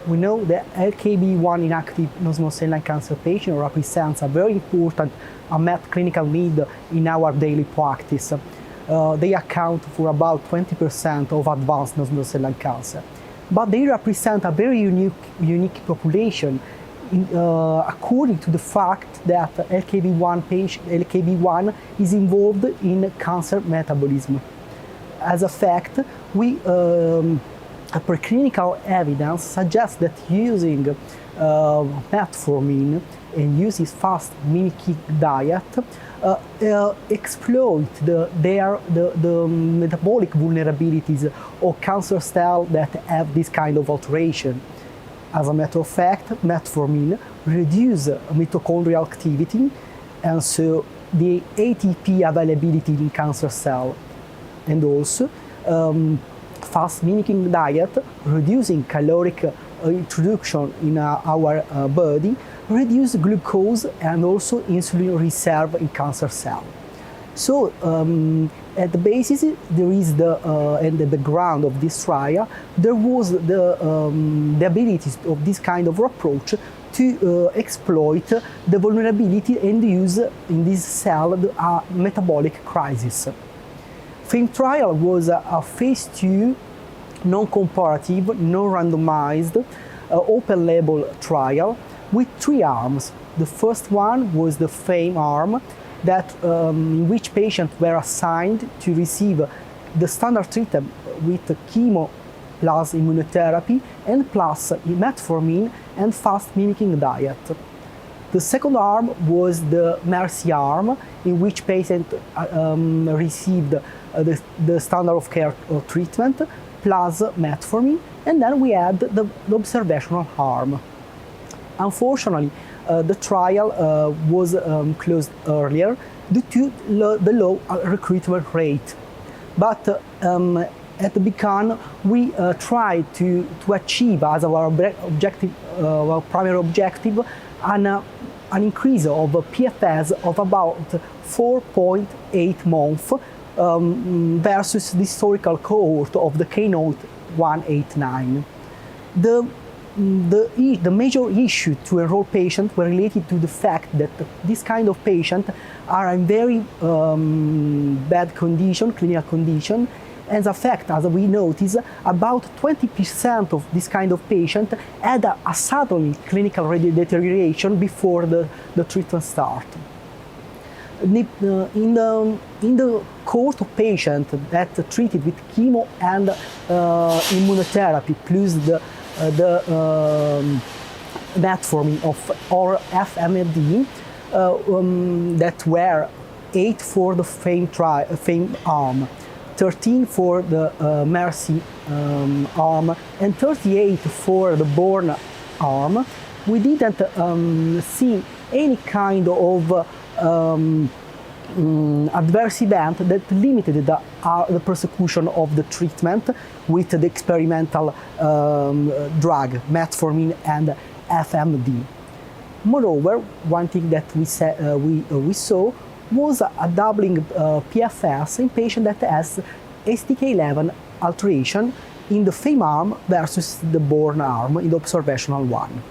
we know that LKB1-inactive non-small cell lung cancer patient represents a very important unmet clinical need in our daily practice. They account for about 20% of advanced non-small cell lung cancer. But they represent a very unique population according to the fact that LKB1 is involved in cancer metabolism. As a fact, preclinical evidence suggests that using metformin and using fast-mimicking diet exploit the metabolic vulnerabilities of cancer cells that have this kind of alteration. As a matter of fact, metformin reduces mitochondrial activity and so the ATP availability in cancer cells. And also, fast-mimicking diet, reducing caloric introduction in our body, reduce glucose and also insulin reserve in cancer cell. So at the basis, there is and the background of this trial, there was the abilities of this kind of approach to exploit the vulnerability and use in this cell a metabolic crisis. FAME trial was a phase 2 non-comparative, non-randomized, open-label trial with 3 arms. The first one was the FAME arm, that in which patients were assigned to receive the standard treatment with chemo plus immunotherapy and plus metformin and fast-mimicking diet. The second arm was the MERCY arm, in which patients received the standard of care treatment plus metformin, and then we had the observational arm. Unfortunately, the trial was closed earlier due to the low recruitment rate. But at the beginning, we tried to achieve as our objective, our primary objective, an increase of PFS of about 4.8 months versus the historical cohort of the Keynote 189. The major issue to enroll patients were related to the fact that this kind of patients are in very bad condition, clinical condition. As a fact, as we noticed, about 20% of this kind of patient had a sudden clinical deterioration before the treatment start. In the cohort of patients that treated with chemo and immunotherapy plus the metformin or FMD, that were 8 for the FAME arm, 13 for the MERCY arm, and 38 for the BORN arm, we didn't see any kind of adverse event that limited the prosecution of the treatment with the experimental drug, metformin and FMD. Moreover, one thing that we saw was a doubling PFS in patients that has STK11 alteration in the FAME arm versus the BORN arm in the observational one.